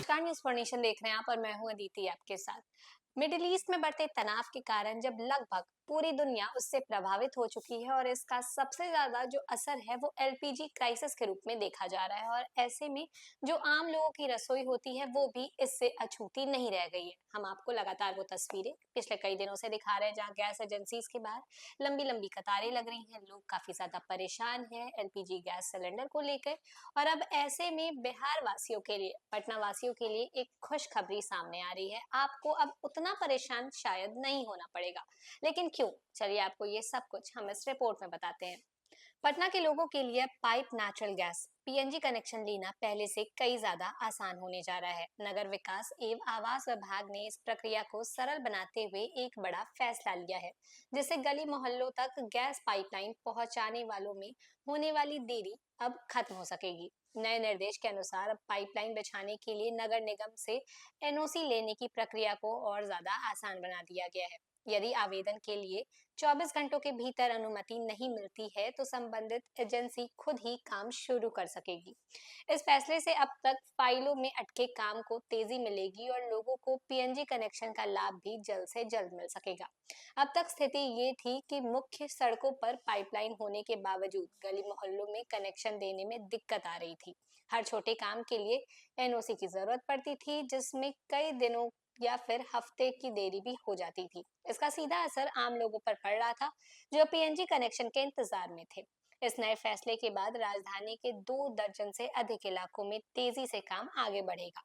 नमस्कार, news for nation देख रहे हैं आप और मैं हूं अदिति आपके साथ। मिडिल ईस्ट में बढ़ते तनाव के कारण जब लगभग पूरी दुनिया उससे प्रभावित हो चुकी है और इसका सबसे ज्यादा जो असर है वो एलपीजी क्राइसिस के रूप में देखा जा रहा है और ऐसे में जो आम लोगों की रसोई होती है वो भी इससे अछूती नहीं रह गई है। हम आपको लगातार वो तस्वीरें पिछले कई दिनों से दिखा रहे हैं जहाँ गैस एजेंसीज के बाहर लंबी लंबी कतारें लग रही हैं, लोग काफी ज्यादा परेशान हैं एलपीजी गैस सिलेंडर को लेकर। और अब ऐसे में बिहार वासियों के लिए, पटना वासियों के लिए एक खुशखबरी सामने आ रही है। आपको अब उतना परेशान शायद नहीं होना पड़ेगा। लेकिन क्यों? चलिए आपको ये सब कुछ हम इस रिपोर्ट में बताते हैं। पटना के लोगों के लिए pipe natural gas PNG connection लेना पहले से कई ज्यादा आसान होने जा रहा है। नगर विकास एवं आवास विभाग ने इस प्रक्रिया को सरल बनाते हुए एक बड़ा फैसला लिया है, जिससे गली मोहल्लों तक गैस पाइपलाइन पहुंचाने वालों में होने वाली देरी अब खत्म हो सकेगी। नए निर्देश के अनुसार अब पाइपलाइन बिछाने के लिए नगर निगम से एनओसी लेने की प्रक्रिया को और ज्यादा आसान बना दिया गया है। यदि आवेदन के लिए 24 घंटों के भीतर अनुमति नहीं मिलती है तो संबंधित एजेंसी खुद ही काम शुरू कर सकेगी। इस फैसले से अब तक फाइलों में अटके काम को तेजी मिलेगी और लोगों को पीएनजी कनेक्शन का लाभ भी जल्द से जल्द मिल सकेगा। अब तक स्थिति ये थी कि मुख्य सड़कों पर पाइपलाइन होने के बावजूद गली मोहल्लों में कनेक्शन देने में दिक्कत आ रही थी। हर छोटे काम के लिए एनओसी की जरूरत पड़ती थी, जिसमें कई दिनों या फिर हफ्ते की देरी भी हो जाती थी। इसका सीधा असर आम लोगों पर पड़ रहा था, जो पीएनजी कनेक्शन के इंतजार में थे। इस नए फैसले के बाद राजधानी के 2 दर्जन से अधिक इलाकों में तेजी से काम आगे बढ़ेगा।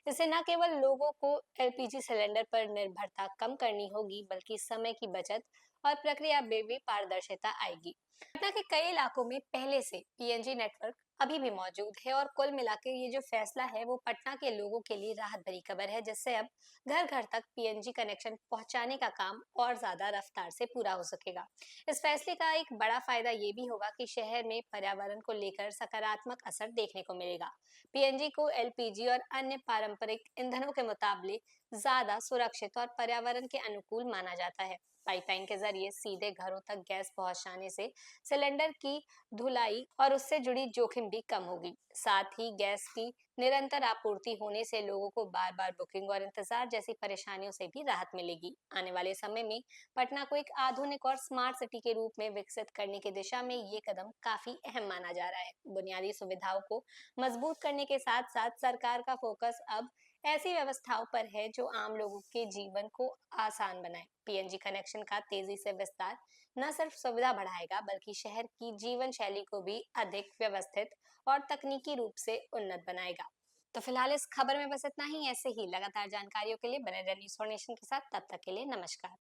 इससे न केवल लोगों को एलपीजी सिलेंडर पर निर्भरता कम करनी होगी, बल्कि समय की बचत और प्रक्रिया में भी पारदर्शिता आएगी। पटना के कई इलाकों में पहले से पीएनजी नेटवर्क अभी भी मौजूद है और कुल मिलाकर ये जो फैसला है वो पटना के लोगों के लिए राहत भरी खबर है, जिससे अब घर घर तक पीएनजी कनेक्शन पहुंचाने का काम और ज्यादा रफ्तार से पूरा हो सकेगा। इस फैसले का एक बड़ा फायदा ये भी होगा कि शहर में पर्यावरण को लेकर सकारात्मक असर देखने को मिलेगा। पीएनजी को एलपीजी और अन्य पारंपरिक ईंधनों के मुकाबले ज्यादा सुरक्षित और पर्यावरण के अनुकूल माना जाता है। पाइपलाइन के जरिए सीधे घरों तक गैस पहुंचाने से सिलेंडर की धुलाई और उससे जुड़ी जोखिम भी कम होगी। साथ ही गैस की निरंतर आपूर्ति होने से लोगों को बार बार बुकिंग और इंतजार जैसी परेशानियों से भी राहत मिलेगी। आने वाले समय में पटना को एक आधुनिक और स्मार्ट सिटी के रूप में विकसित करने की दिशा में ये कदम काफी अहम माना जा रहा है। बुनियादी सुविधाओं को मजबूत करने के साथ साथ सरकार का फोकस अब ऐसी व्यवस्थाओं पर है जो आम लोगों के जीवन को आसान बनाए। पीएनजी कनेक्शन का तेजी से विस्तार न सिर्फ सुविधा बढ़ाएगा, बल्कि शहर की जीवन शैली को भी अधिक व्यवस्थित और तकनीकी रूप से उन्नत बनाएगा। तो फिलहाल इस खबर में बस इतना ही। ऐसे ही लगातार जानकारियों के लिए बने रहिए न्यूज़ फॉर नेशन के साथ। तब तक के लिए नमस्कार।